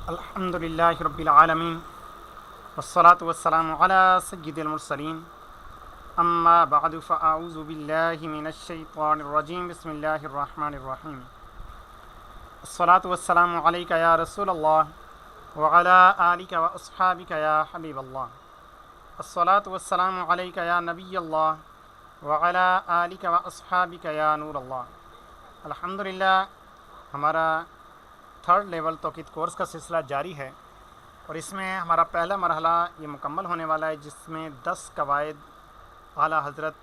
الحمدللہ رب العالمین والصلاة والسلام علی سید المرسلین اما بعد فاعوذ باللہ من الشیطان الرجیم بسم اللہ الرحمن الرحیم الصلاة والسلام علیک یا رسول اللہ وعلی آلک و اصحابک یا حبیب اللہ الصلاة والسلام علیک یا نبی اللہ وعلی آلک و اصحابک یا نور اللہ۔ الحمدللہ ہمارا تھرڈ لیول توقید کورس کا سلسلہ جاری ہے اور اس میں ہمارا پہلا مرحلہ یہ مکمل ہونے والا ہے، جس میں 10 قواعد اعلیٰ حضرت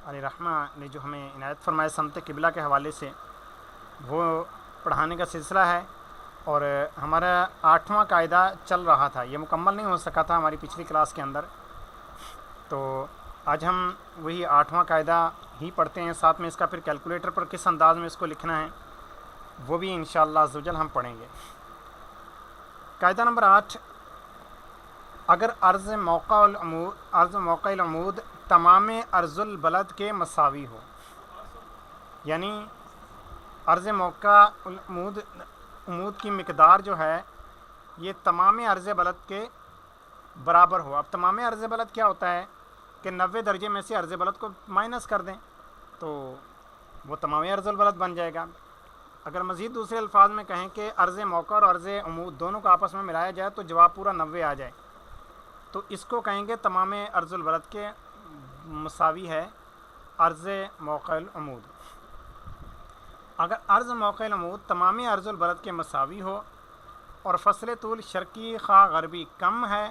علیہ رحمہ نے جو ہمیں عنایت فرمائے سمت قبلہ کے حوالے سے وہ پڑھانے کا سلسلہ ہے۔ اور ہمارا 8واں قاعدہ چل رہا تھا، یہ مکمل نہیں ہو سکا تھا ہماری پچھلی کلاس کے اندر، تو آج ہم وہی 8واں قاعدہ ہی پڑھتے ہیں، ساتھ میں اس کا پھر کیلکولیٹر پر کس انداز میں اس کو لکھنا ہے وہ بھی انشاءاللہ عزوجل ہم پڑھیں گے۔ قاعدہ نمبر 8، اگر عرض موقع العمود تمام عرض البلد کے مساوی ہو، یعنی عرض موقع عمود کی مقدار جو ہے یہ تمام عرض بلد کے برابر ہو۔ اب تمام عرض بلد کیا ہوتا ہے کہ 90 درجے میں سے عرض بلد کو مائنس کر دیں تو وہ تمام عرض البلد بن جائے گا۔ اگر مزید دوسرے الفاظ میں کہیں کہ عرض موقع اور عرض عمود دونوں کو آپس میں ملایا جائے تو جواب پورا 90 آ جائے، تو اس کو کہیں گے تمام عرض البلد کے مساوی ہے عرض موقع العمود۔ اگر عرض موقع العمود تمام عرض البلد کے مساوی ہو اور فصل طول شرقی خواہ غربی کم ہے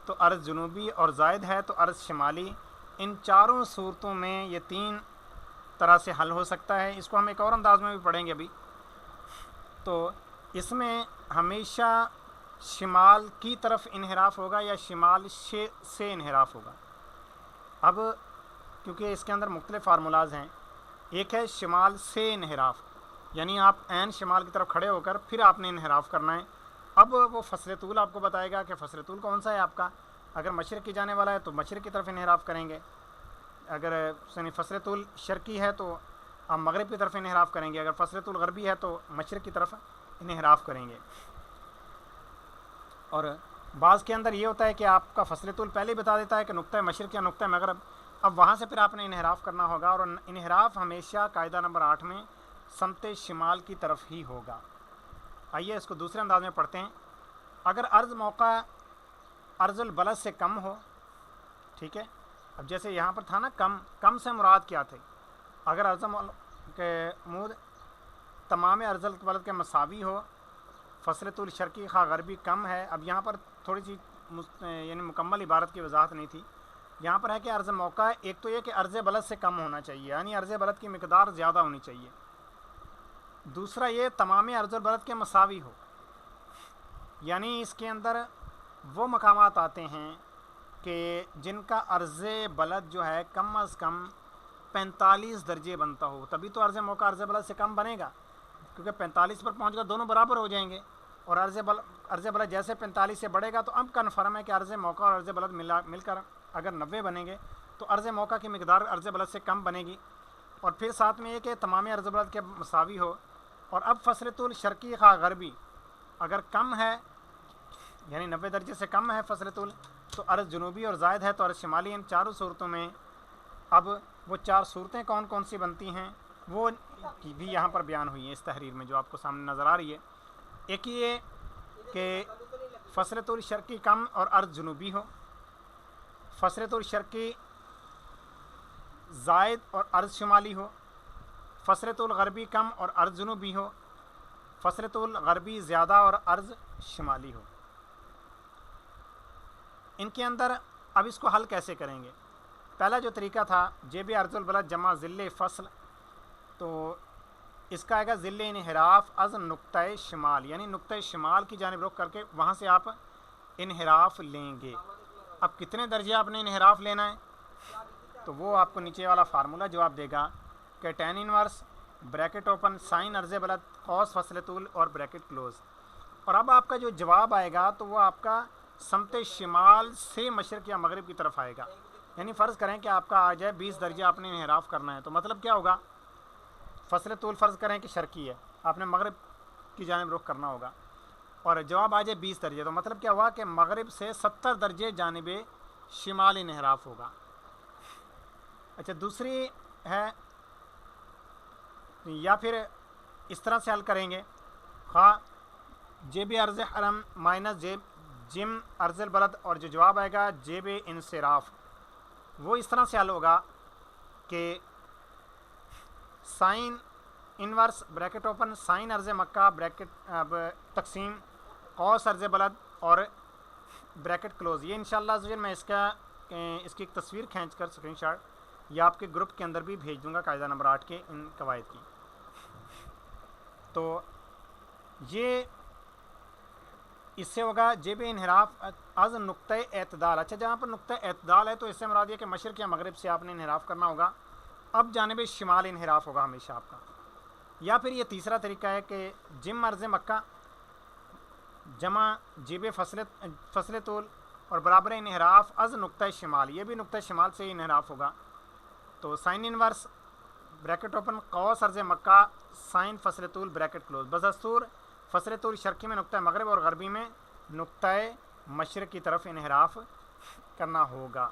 تو عرض جنوبی اور زائد ہے تو عرض شمالی۔ ان چاروں صورتوں میں یہ 3 طرح سے حل ہو سکتا ہے۔ اس کو ہم ایک اور انداز میں بھی پڑھیں گے ابھی۔ تو اس میں ہمیشہ شمال کی طرف انحراف ہوگا یا شمال سے انحراف ہوگا۔ اب کیونکہ اس کے اندر مختلف فارمولاز ہیں، ایک ہے شمال سے انحراف، یعنی آپ عین شمال کی طرف کھڑے ہو کر پھر آپ نے انحراف کرنا ہے۔ اب وہ فصل طول آپ کو بتائے گا کہ فصل طول کون سا ہے آپ کا۔ اگر مشرق کی جانے والا ہے تو مشرق کی طرف انحراف کریں گے، اگر فصل طول شرقی ہے تو آپ مغرب کی طرف انحراف کریں گے، اگر فصل طول غربی ہے تو مشرق کی طرف انحراف کریں گے۔ اور بعض کے اندر یہ ہوتا ہے کہ آپ کا فصل طول پہلے ہی بتا دیتا ہے کہ نقطہ مشرق یا نقطہ مغرب، اب وہاں سے پھر آپ نے انحراف کرنا ہوگا، اور انحراف ہمیشہ قاعدہ نمبر 8 میں سمت شمال کی طرف ہی ہوگا۔ آئیے اس کو دوسرے انداز میں پڑھتے ہیں۔ اگر عرض موقع عرض البلد سے کم ہو، ٹھیک ہے، اب جیسے یہاں پر تھا نا کم سے مراد کیا تھے، اگر عرض عمود تمام عرض البلد کے مساوی ہو، فصل طول شرقی خواہ غربی کم ہے۔ اب یہاں پر تھوڑی سی یعنی مکمل عبارت کی وضاحت نہیں تھی، یہاں پر ہے کہ عرض موقع ایک تو یہ کہ عرض بلد سے کم ہونا چاہیے، یعنی عرض بلد کی مقدار زیادہ ہونی چاہیے، دوسرا یہ تمام عرض البلد کے مساوی ہو، یعنی اس کے اندر وہ مقامات آتے ہیں کہ جن کا عرض بلد جو ہے کم از کم 45 درجے بنتا ہو، تبھی تو عرض موقع عرض بلد سے کم بنے گا، کیونکہ 45 پر پہنچ کر دونوں برابر ہو جائیں گے، اور عرض بلد جیسے 45 سے بڑھے گا تو اب کنفرم ہے کہ عرض موقع اور عرض بلد مل کر اگر 90 بنیں گے تو عرض موقع کی مقدار عرض بلد سے کم بنے گی، اور پھر ساتھ میں یہ کہ تمام عرض بلد کے مساوی ہو۔ اور اب فصل طول شرقی خواہ غربی اگر کم ہے، یعنی 90 درجے سے کم ہے فصل طول، تو عرض جنوبی اور زائد ہے تو عرض شمالی۔ ان چاروں صورتوں میں اب وہ 4 صورتیں کون کون سی بنتی ہیں وہ بھی یہاں پر بیان ہوئی ہیں اس تحریر میں جو آپ کو سامنے نظر آ رہی ہے۔ ایک یہ کہ فصل طول شرقی کم اور عرض جنوبی ہو، فصل طول شرقی زائد اور عرض شمالی ہو، فصل طول غربی کم اور عرض جنوبی ہو، فصل طول غربی زیادہ اور عرض شمالی ہو۔ ان کے اندر اب اس کو حل کیسے کریں گے؟ پہلا جو طریقہ تھا جیب عرض البلد جمع ذل فصل، تو اس کا آئے گا ذل انحراف از نقطہ شمال، یعنی نقطہ شمال کی جانب رخ کر کے وہاں سے آپ انحراف لیں گے۔ اب کتنے درجے آپ نے انحراف لینا ہے تو وہ آپ کو نیچے والا فارمولہ جواب دے گا کہ tan inverse bracket open sine عرض بلد قوس فصل طول اور بریکٹ کلوز، اور اب آپ کا جو جواب آئے گا تو وہ آپ کا سمت شمال سے مشرق یا مغرب کی طرف آئے گا۔ یعنی فرض کریں کہ آپ کا آ جائے 20 درجے آپ نے انحراف کرنا ہے، تو مطلب کیا ہوگا، فصل طول فرض کریں کہ شرقی ہے، آپ نے مغرب کی جانب رخ کرنا ہوگا، اور جواب آ جائے 20 درجے، تو مطلب کیا ہوا کہ مغرب سے 70 درجے جانب شمال انحراف ہوگا۔ اچھا دوسری ہے، یا پھر اس طرح سے حل کریں گے، خواہ جیب عرض حرم مائنس جم عرض البلد، اور جو جواب آئے گا جیب انصراف، وہ اس طرح سے حل ہوگا کہ sine inverse bracket open sine عرض مکہ بریکٹ تقسیم قوس عرض بلد اور بریکٹ کلوز۔ یہ انشاءاللہ میں اس کی ایک تصویر کھینچ کر اسکرین شاٹ یا آپ کے گروپ کے اندر بھی بھیج دوں گا قاعدہ نمبر 8 کے ان قواعد کی۔ تو یہ اس سے ہوگا جیب انحراف از نقطۂ اعتدال۔ اچھا جہاں پر نقطۂ اعتدال ہے تو اس سے مراد یہ کہ مشرق یا مغرب سے آپ نے انحراف کرنا ہوگا، اب جانب شمال انحراف ہوگا ہمیشہ آپ کا۔ یا پھر یہ تیسرا طریقہ ہے کہ جم عرض مکہ جمع جیب فصل طول اور برابر انحراف از نقطۂ شمال، یہ بھی نقطۂ شمال سے ہی انحراف ہوگا۔ تو سائن انورس بریکٹ اوپن قوس عرض مکہ سائن فصل طول بریکٹ کلوز، بدستور فصل طول شرقی میں نقطۂ مغرب اور غربی میں نقطۂ مشرق کی طرف انحراف کرنا ہوگا۔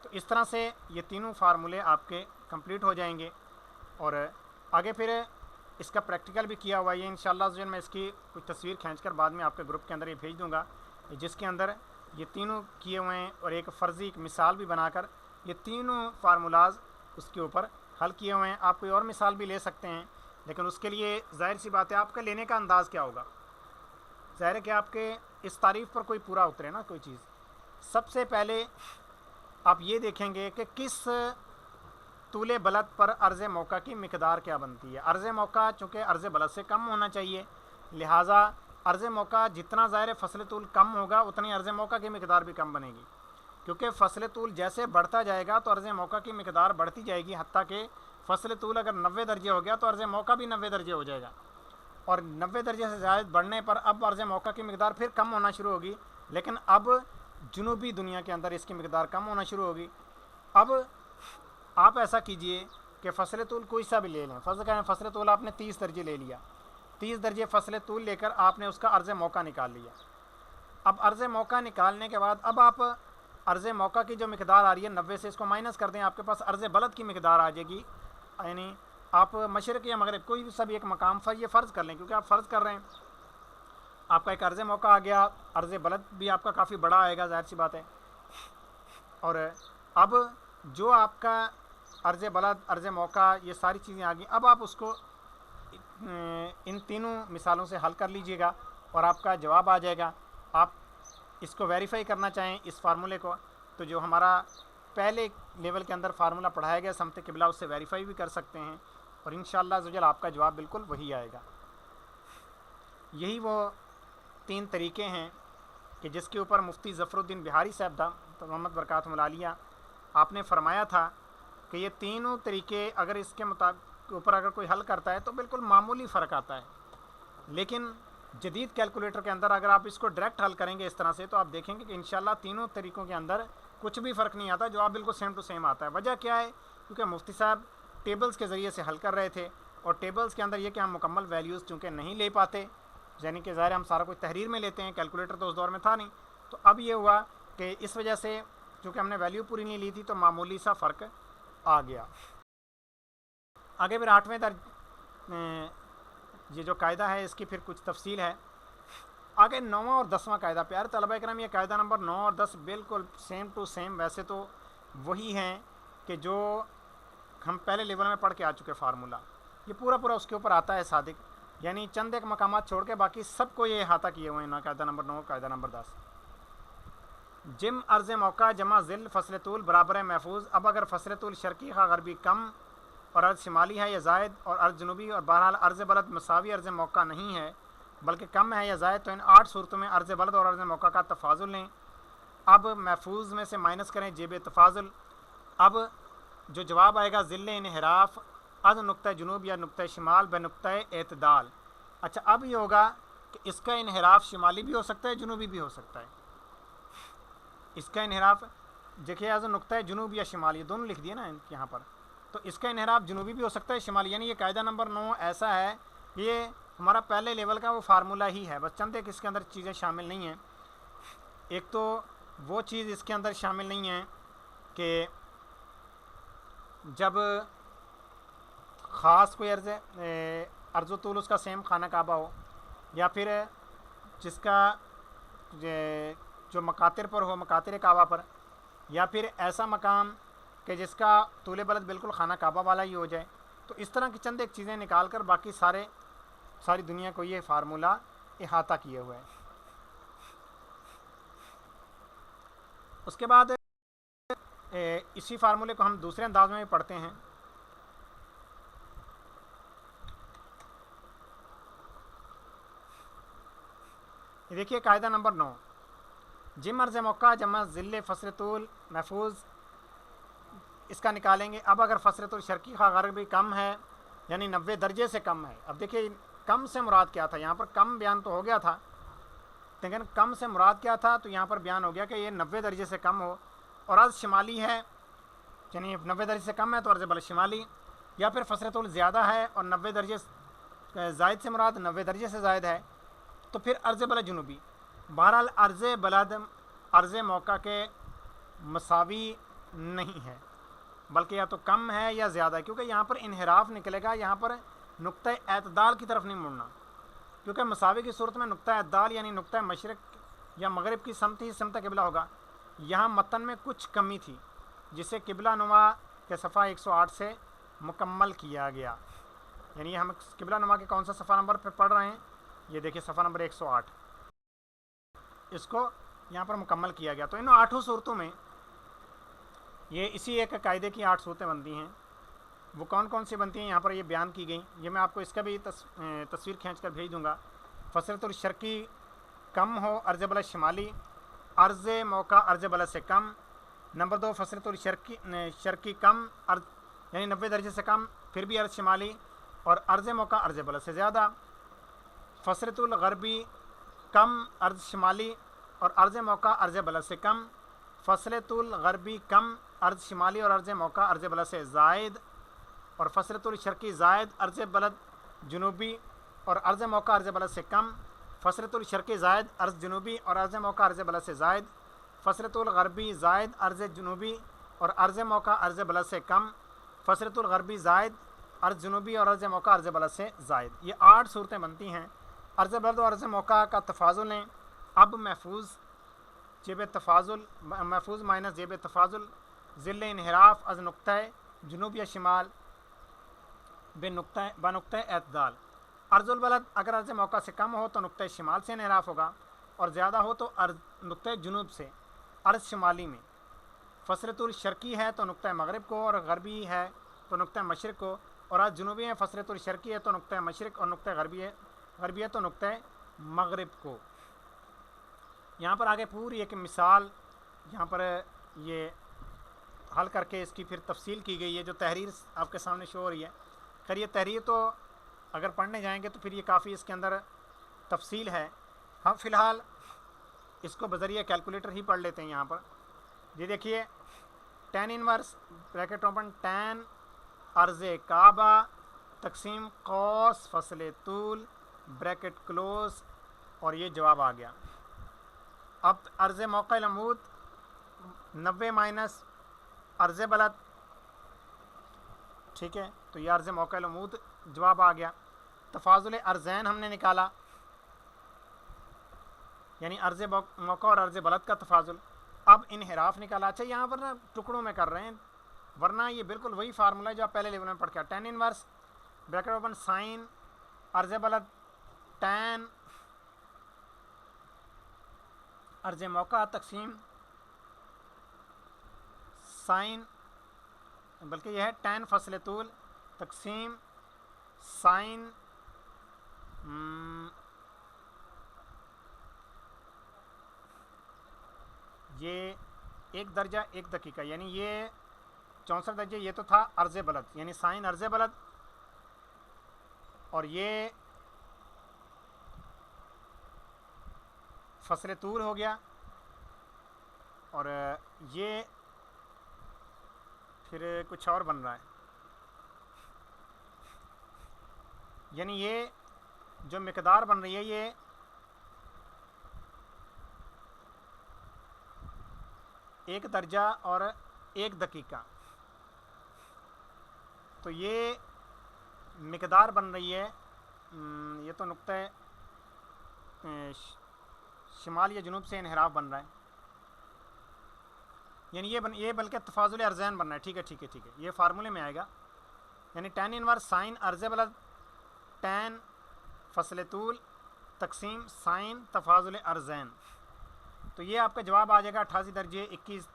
تو اس طرح سے یہ تینوں فارمولے آپ کے کمپلیٹ ہو جائیں گے، اور آگے پھر اس کا پریکٹیکل بھی کیا ہوا ہے، انشاءاللہ میں اس کی کچھ تصویر کھینچ کر بعد میں آپ کے گروپ کے اندر یہ بھیج دوں گا، جس کے اندر یہ تینوں کیے ہوئے ہیں، اور ایک فرضی ایک مثال بھی بنا کر یہ تینوں فارمولاز اس کے اوپر حل کیے ہوئے ہیں۔ آپ کوئی اور مثال بھی لے سکتے ہیں، لیکن اس کے لیے ظاہر سی بات ہے آپ کا لینے کا انداز کیا ہوگا، ظاہر ہے کہ آپ کے اس تعریف پر کوئی پورا اترے نا کوئی چیز۔ سب سے پہلے آپ یہ دیکھیں گے کہ کس طول بلد پر عرض موقع کی مقدار کیا بنتی ہے۔ عرض موقع چونکہ عرض بلد سے کم ہونا چاہیے، لہٰذا عرض موقع جتنا ظاہر فصل طول کم ہوگا اتنی عرض موقع کی مقدار بھی کم بنے گی، کیونکہ فصل طول جیسے بڑھتا جائے گا تو عرض موقع کی مقدار بڑھتی جائے گی، حتیٰ کہ فصل طول اگر 90 درجے ہو گیا تو عرض موقع بھی 90 درجے ہو جائے گا، اور 90 درجے سے زائد بڑھنے پر اب عرض موقع کی مقدار پھر کم ہونا شروع ہوگی، لیکن اب جنوبی دنیا کے اندر اس کی مقدار کم ہونا شروع ہوگی۔ اب آپ ایسا کیجئے کہ فصل طول کوئی سا بھی لے لیں، فرض کریں فصل طول آپ نے 30 درجے لے لیا، 30 درجے فصل طول لے کر آپ نے اس کا عرض موقع نکال لیا۔ اب عرض موقع نکالنے کے بعد اب آپ عرض موقع کی جو مقدار آ رہی ہے 90 سے اس کو مائنس کر دیں، آپ کے پاس عرض بلد کی مقدار آ جائے گی، یعنی آپ مشرق یا مغرب کوئی بھی سب ایک مقام یہ فرض کر لیں، کیونکہ آپ فرض کر رہے ہیں، آپ کا ایک عرض موقع آ گیا، عرض بلد بھی آپ کا کافی بڑا آئے گا، ظاہر سی بات ہے۔ اور اب جو آپ کا عرض بلد عرض موقع یہ ساری چیزیں آ گئیں، اب آپ اس کو ان تینوں مثالوں سے حل کر لیجئے گا اور آپ کا جواب آ جائے گا۔ آپ اس کو ویریفائی کرنا چاہیں اس فارمولے کو، تو جو ہمارا پہلے لیول کے اندر فارمولہ پڑھایا گیا سمت قبلہ، اس سے ویریفائی بھی کر سکتے ہیں، اور انشاءاللہ عزوجل آپ کا جواب بالکل وہی آئے گا۔ یہی وہ 3 طریقے ہیں کہ جس کے اوپر مفتی ظفر الدین بہاری صاحب محمد برکاتہم العالیہ آپ نے فرمایا تھا کہ یہ تینوں طریقے اگر اس کے اوپر اگر کوئی حل کرتا ہے تو بالکل معمولی فرق آتا ہے، لیکن جدید کیلکولیٹر کے اندر اگر آپ اس کو ڈائریکٹ حل کریں گے اس طرح سے تو آپ دیکھیں گے کہ انشاءاللہ تینوں طریقوں کے اندر کچھ بھی فرق نہیں آتا، جواب بالکل سیم ٹو سیم آتا ہے۔ وجہ کیا ہے؟ کیونکہ مفتی صاحب ٹیبلز کے ذریعے سے حل کر رہے تھے، اور ٹیبلز کے اندر یہ کہ ہم مکمل ویلیوز چونکہ نہیں لے پاتے، یعنی کہ ظاہر ہم سارا کچھ تحریر میں لیتے ہیں، کیلکولیٹر تو اس دور میں تھا نہیں، تو اب یہ ہوا کہ اس وجہ سے چونکہ ہم نے ویلیو پوری نہیں لی تھی تو معمولی سا فرق آ گیا۔ آگے پھر 8ویں یہ جو قاعدہ ہے اس کی پھر کچھ تفصیل ہے۔ آگے 9واں اور 10واں قاعدہ، پیارے طلبہ کرام یہ قاعدہ نمبر 9 اور 10 بالکل سیم ٹو سیم ویسے تو وہی ہیں کہ جو ہم پہلے لیول میں پڑھ کے آ چکے فارمولہ، یہ پورا اس کے اوپر آتا ہے صادق، یعنی چند ایک مقامات چھوڑ کے باقی سب کو یہ احاطہ کیے ہوئے ہیں۔ قاعدہ نمبر 9 قاعدہ نمبر 10، جم عرض موقع جمع ذل فصل طول برابر محفوظ۔ اب اگر فصل طول شرقی خواہ غربی کم اور عرض شمالی ہے یا زائد اور عرض جنوبی، اور بہرحال عرض بلد مساوی عرض موقع نہیں ہے بلکہ کم ہے یا زائد، تو ان 8 صورتوں میں عرض بلد اور عرض موقع کا تفاضل لیں۔ اب محفوظ میں سے مائنس کریں جیب تفاضل، اب جو جواب آئے گا ذل انحراف از نقطہ جنوب یا نقطہ شمال بے نقطہ اعتدال۔ اچھا اب یہ ہوگا کہ اس کا انحراف شمالی بھی ہو سکتا ہے جنوبی بھی ہو سکتا ہے، اس کا انحراف دیکھیے از نقطہ جنوب یا شمالی دونوں لکھ دیے نا یہاں پر، تو اس کا انحراف جنوبی بھی ہو سکتا ہے شمالی، یعنی یہ قاعدہ نمبر 9 ایسا ہے، یہ ہمارا پہلے لیول کا وہ فارمولہ ہی ہے، بس چند ایک اس کے اندر چیزیں شامل نہیں ہیں. ایک تو وہ چیز اس کے اندر شامل نہیں ہے کہ جب خاص کوئی عرض و طول اس کا سیم خانہ کعبہ ہو، یا پھر جس کا جو مقاتر پر ہو، مقاتر کعبہ پر، یا پھر ایسا مقام کہ جس کا طول بلد بالکل خانہ کعبہ والا ہی ہو جائے. تو اس طرح کی چند ایک چیزیں نکال کر باقی ساری دنیا کو یہ فارمولہ احاطہ کیے ہوئے ہے. اس کے بعد اسی فارمولے کو ہم دوسرے انداز میں بھی پڑھتے ہیں. یہ دیکھیے قاعدہ نمبر 9، جم عرض موقع جمع ذل فصل طول محفوظ، اس کا نکالیں گے. اب اگر فصل طول شرقی خواہ غربی کم ہے، یعنی 90 درجے سے کم ہے. اب دیکھیے کم سے مراد کیا تھا، یہاں پر کم بیان تو ہو گیا تھا، لیکن کم سے مراد کیا تھا تو یہاں پر بیان ہو گیا کہ یہ 90 درجے سے کم ہو اور عرض شمالی ہے، یعنی 90 درجے سے کم ہے تو عرض بلد شمالی، یا پھر فصل طول زیادہ ہے اور 90 درجے زائد سے مراد 90 درجے سے زائد ہے تو پھر عرض بلد جنوبی. بہرحال عرض بلد عرض موقع کے مساوی نہیں ہے، بلکہ یا تو کم ہے یا زیادہ ہے، کیونکہ یہاں پر انحراف نکلے گا. یہاں پر نقطہ اعتدال کی طرف نہیں مڑنا، کیونکہ مساوی کی صورت میں نقطہ اعتدال یعنی نقطہ مشرق یا مغرب کی سمت ہی سمت قبلہ ہوگا. یہاں متن میں کچھ کمی تھی جسے قبلہ نما کے صفحہ 108 سے مکمل کیا گیا. یعنی ہم قبلہ نما کے کون سا صفحہ نمبر پہ پڑھ رہے ہیں، یہ دیکھیں صفحہ نمبر 108، اس کو یہاں پر مکمل کیا گیا. تو ان 8 صورتوں میں یہ اسی ایک قاعدے کی 8 صورتیں بنتی ہیں. وہ کون کون سی بنتی ہیں یہاں پر یہ بیان کی گئی. یہ میں آپ کو اس کا بھی تصویر کھینچ کر بھیج دوں گا. فصل طول شرقی کم ہو عرض بلد شمالی، عرض موقع عرض بلد سے کم. نمبر 2 فصل طول شرقی کم یعنی 90 درجے سے کم پھر بھی عرض شمالی، اور عرض موقع عرض بلد سے زیادہ. فصل طول غربی کم عرض شمالی اور عرض موقع عرض بلد سے کم. فصل طول غربی کم عرض شمالی اور عرض موقع عرض بلد سے زائد. اور فصل طول شرقی زائد عرض بلد جنوبی اور عرض موقع عرض بلد سے کم. فصل طول شرقی زائد عرض جنوبی اور عرض موقع عرض بلد سے زائد. فصل طول غربی زائد عرض جنوبی اور عرض موقع عرض بلد سے کم. فصل طول غربی زائد عرض جنوبی اور عرض موقع عرض بلد سے زائد. یہ 8 صورتیں بنتی ہیں. عرض بلد اور عرض موقع کا تفاضل لیں. اب محفوظ مائنس جیب تفاضل ذل انحراف از نقطہ جنوب یا شمال بنقطہ اعتدال. عرض البلد اگر عرض موقع سے کم ہو تو نقطہ شمال سے انحراف ہوگا اور زیادہ ہو تو نقطہ جنوب سے عرض شمالی میں. فصل طول شرقی ہے تو نقطہ مغرب کو، اور غربی ہے تو نقطہ مشرق کو، اور عرض جنوبی ہے فصل طول شرقی ہے تو نقطہ مشرق، اور نقطہ غربی ہے تو نقطہ مغرب کو. یہاں پر آگے پوری ایک مثال یہاں پر یہ حل کر کے اس کی پھر تفصیل کی گئی ہے، جو تحریر آپ کے سامنے شو ہو رہی ہے. خیر یہ تحریر تو اگر پڑھنے جائیں گے تو پھر یہ کافی اس کے اندر تفصیل ہے. ہم فی الحال اس کو بذریعہ کیلکولیٹر ہی پڑھ لیتے ہیں. یہاں پر یہ دیکھیے tan inverse bracket open tan عرض کعبہ تقسیم قوس فصل طول بریکٹ کلوز، اور یہ جواب آ گیا. اب عرض موقع العمود 90 مائنس عرض بلد، ٹھیک ہے، تو یہ عرض موقع العمود جواب آ گیا. تفاضل عرضین ہم نے نکالا، یعنی عرض موقع اور عرض بلد کا تفاضل. اب انحراف نکالا. اچھا یہاں پر نا ٹکڑوں میں کر رہے ہیں، ورنہ یہ بالکل وہی فارمولہ ہے جو آپ پہلے لیول میں پڑھ کے tan inverse bracket open sine عرض بلد tan عرض موقع تقسیم سائن، بلکہ یہ ہے tan فصل طول تقسیم سائن یہ 1 درجہ 1 دقیقہ، یعنی یہ 64 درجے. یہ تو تھا عرض بلد یعنی سائن عرض بلد، اور یہ فصل طول ہو گیا، اور یہ پھر کچھ اور بن رہا ہے. یعنی یہ جو مقدار بن رہی ہے یہ ایک درجہ اور ایک دقیقہ، تو یہ مقدار بن رہی ہے، یہ تو نقطہ شمال یا جنوب سے انحراف بن رہا ہے، یعنی یہ بلکہ تفاضل ارزین بن رہا ہے. ٹھیک ہے ٹھیک ہے ٹھیک ہے، یہ فارمولے میں آئے گا. یعنی ٹین انورس سائن ارض بلد ٹین فصل طول تقسیم سائن تفاضل ارزین. تو یہ آپ کا جواب آ جائے گا 88 درجے 21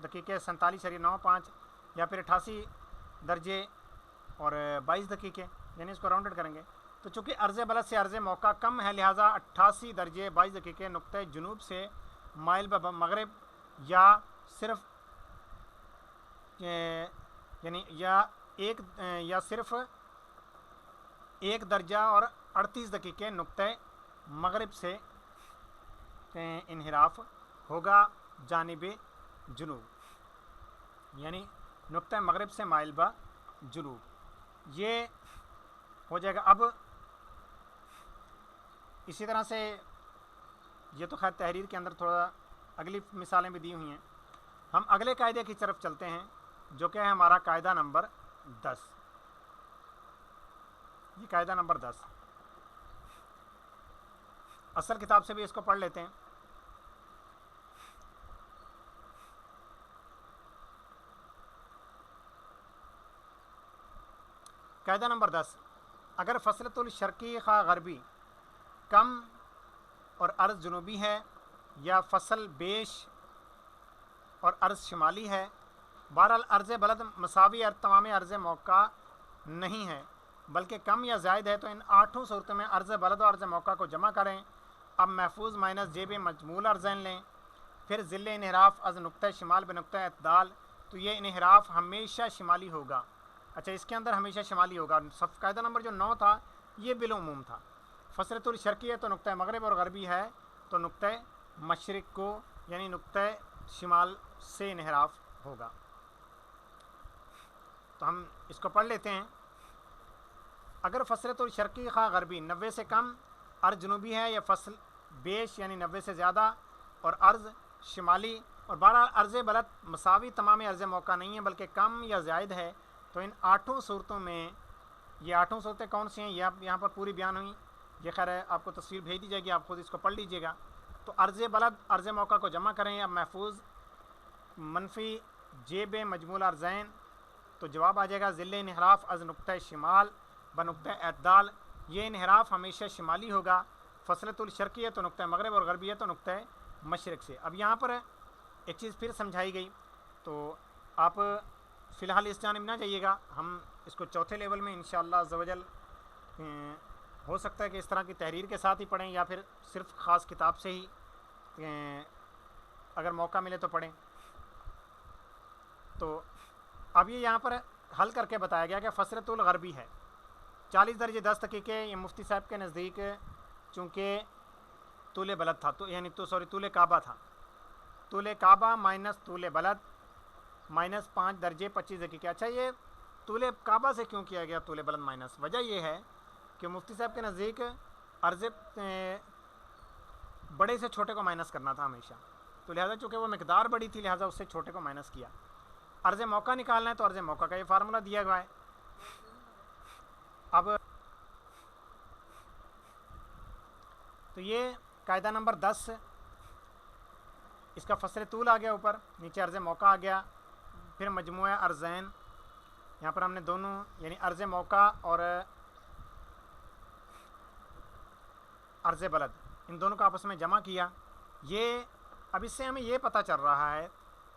دقیقے 47.95 یا پھر 88 درجے اور 22 دقیقے، یعنی اس کو راؤنڈڈ کریں گے. تو چونکہ عرض بلد سے عرض موقع کم ہے لہٰذا 88 درجے 22 دقیقے نقطۂ جنوب سے مائل مغرب یا صرف یعنی یا صرف ایک درجہ اور 38 دقیقے نقطۂ مغرب سے انحراف ہوگا جانب جنوب، یعنی نقطۂ مغرب سے مائل با جنوب. یہ ہو جائے گا. اب اسی طرح سے یہ تو خیر تحریر کے اندر تھوڑا اگلی مثالیں بھی دی ہوئی ہیں. ہم اگلے قاعدے کی طرف چلتے ہیں جو کہ ہے ہمارا قاعدہ نمبر 10. یہ قاعدہ نمبر 10 اصل کتاب سے بھی اس کو پڑھ لیتے ہیں. قاعدہ نمبر 10، اگر فصل طول شرقی خواہ غربی کم اور عرض جنوبی ہے یا فصل بیش اور عرض شمالی ہے، بہرحال عرض بلد مساوی اور تمام عرض موقع نہیں ہے بلکہ کم یا زائد ہے، تو ان 8 صورتوں میں عرض بلد اور عرض موقع کو جمع کریں. اب محفوظ مائنس جے بے مجمول ارزین لیں، پھر ذل انحراف از نقطۂ شمال بنقطۂ اعتدال. تو یہ انحراف ہمیشہ شمالی ہوگا. اچھا، اس کے اندر ہمیشہ شمالی ہوگا. قاعدہ نمبر جو 9 تھا یہ بالعموم تھا. فصل طول شرقی ہے تو نقطۂ مغرب اور غربی ہے تو نقطۂ مشرق کو یعنی نقطۂ شمال سے انحراف ہوگا. تو ہم اس کو پڑھ لیتے ہیں. اگر فصل طول شرقی خواہ غربی 90 سے کم عرض جنوبی ہے یا فصل بیش یعنی 90 سے زیادہ اور عرض شمالی، اور 12 عرض بلد مساوی تمام عرض موقع نہیں ہے بلکہ کم یا زائد ہے، تو ان 8 صورتوں میں یہ 8 صورتیں کون سی ہیں یہ یہاں پر پوری بیان ہوئی. یہ خیر ہے آپ کو تصویر بھیج دی جائے گی، آپ خود اس کو پڑھ لیجئے گا. تو عرض بلد عرض موقع کو جمع کریں. اب محفوظ منفی جے بے مجمول ارزین، تو جواب آ جائے گا ذل انحراف از نقطۂ شمال بنقطۂ اعتدال. یہ انحراف ہمیشہ شمالی ہوگا. فصل طول شرقی ہے تو نقطۂ مغرب اور غربی ہے تو نقطۂ مشرق سے. اب یہاں پر ایک چیز پھر سمجھائی گئی، تو آپ فی الحال اس جانب نہ جائیے گا. ہم اس کو چوتھے لیول میں انشاءاللہ عز و جل ہو سکتا ہے کہ اس طرح کی تحریر کے ساتھ ہی پڑھیں یا پھر صرف خاص کتاب سے ہی اگر موقع ملے تو پڑھیں. تو اب یہ یہاں پر حل کر کے بتایا گیا کہ فصل طول غربی ہے 40 درجے 10 دقیقے. یہ مفتی صاحب کے نزدیک چونکہ طول بلد تھا تو یعنی طول کعبہ تھا. طول کعبہ مائنس طول بلد مائنس 5 درجے 25 دقیقے. اچھا، یہ طول کعبہ سے کیوں کیا گیا طول بلد مائنس؟ وجہ یہ ہے کہ مفتی صاحب کے نزدیک عرض بڑے سے چھوٹے کو مائنس کرنا تھا ہمیشہ، تو لہٰذا چونکہ وہ مقدار بڑی تھی لہٰذا اس سے چھوٹے کو مائنس کیا. عرض موقع نکالنا ہے تو عرض موقع کا یہ فارمولہ دیا گیا ہے. اب تو یہ قاعدہ نمبر 10 اس کا فصل طول آ گیا، اوپر نیچے عرض موقع آ گیا، پھر مجموعہ ارزین. یہاں پر ہم نے دونوں یعنی عرض موقع اور عرض بلد ان دونوں کو آپس میں جمع کیا. یہ اب اس سے ہمیں یہ پتہ چل رہا ہے،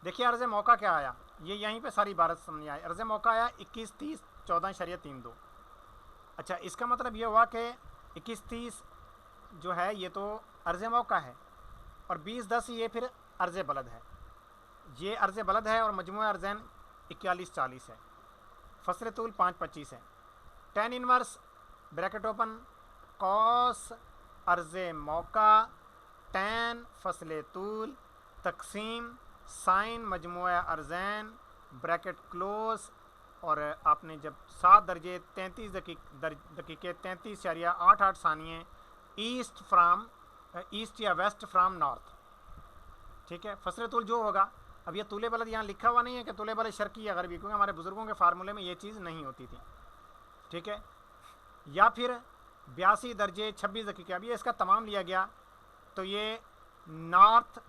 دیکھیے عرض موقع کیا آیا، یہ یہیں پہ ساری عبارت سمجھ آئے. عرض موقع آیا 21 30 14.32. اچھا، اس کا مطلب یہ ہوا کہ 21 30 جو ہے یہ تو عرض موقع ہے اور 20 10 یہ پھر عرض بلد ہے. یہ عرض بلد ہے اور مجموعہ ارزین 41 40 ہے. فصل طول 5 25 ہے. ٹین انورس بریکٹ اوپن قوس عرض موقع ٹین فصل طول تقسیم سائن مجموعہ ارزین بریکٹ کلوز اور آپ نے جب 7 درجے 33 دقیقے 33.88 ثانیے ایسٹ یا ویسٹ فرام نارتھ، ٹھیک ہے. فصل طول جو ہوگا، اب یہ طول بلد یہاں لکھا ہوا نہیں ہے کہ طول بلد شرقی یا غربی، کیونکہ ہمارے بزرگوں کے فارمولے میں یہ چیز نہیں ہوتی تھی، ٹھیک ہے. یا پھر 82 درجے 26 دقیقے. اب یہ اس کا تمام لیا گیا تو یہ نارتھ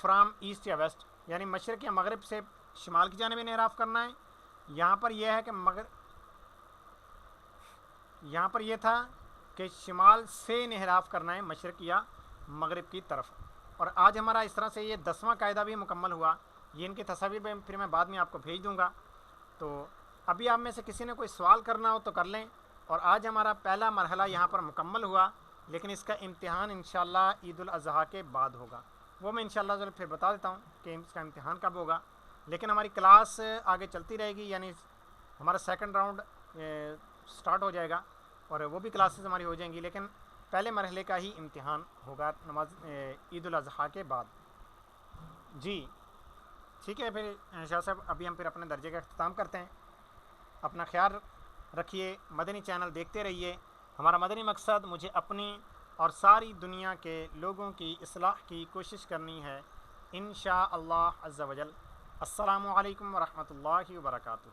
فرام ایسٹ یا ویسٹ، یعنی مشرق یا مغرب سے شمال کی جانب انحراف کرنا ہے. یہاں پر یہ ہے کہ یہاں پر یہ تھا کہ شمال سے انحراف کرنا ہے مشرق یا مغرب کی طرف. اور آج ہمارا اس طرح سے یہ 10واں قاعدہ بھی مکمل ہوا. یہ ان کی تصاویر پھر میں بعد میں آپ کو بھیج دوں گا. تو ابھی آپ میں سے کسی نے کوئی سوال کرنا ہو تو کر لیں. اور آج ہمارا پہلا مرحلہ یہاں پر مکمل ہوا، لیکن اس کا امتحان انشاءاللہ عید الاضحیٰ کے بعد ہوگا. وہ میں انشاءاللہ پھر بتا دیتا ہوں کہ اس کا امتحان کب ہوگا. لیکن ہماری کلاس آگے چلتی رہے گی، یعنی ہمارا سیکنڈ راؤنڈ سٹارٹ ہو جائے گا اور وہ بھی کلاسز ہماری ہو جائیں گی، لیکن پہلے مرحلے کا ہی امتحان ہوگا نماز عید الاضحیٰ کے بعد. جی ٹھیک ہے. پھر شاہ صاحب ابھی ہم پھر اپنے درجے کا اختتام کرتے ہیں. اپنا خیال رکھیے، مدنی چینل دیکھتے رہیے. ہمارا مدنی مقصد مجھے اپنی اور ساری دنیا کے لوگوں کی اصلاح کی کوشش کرنی ہے انشاء اللہ عز و جل. السلام علیکم ورحمۃ اللہ وبرکاتہ.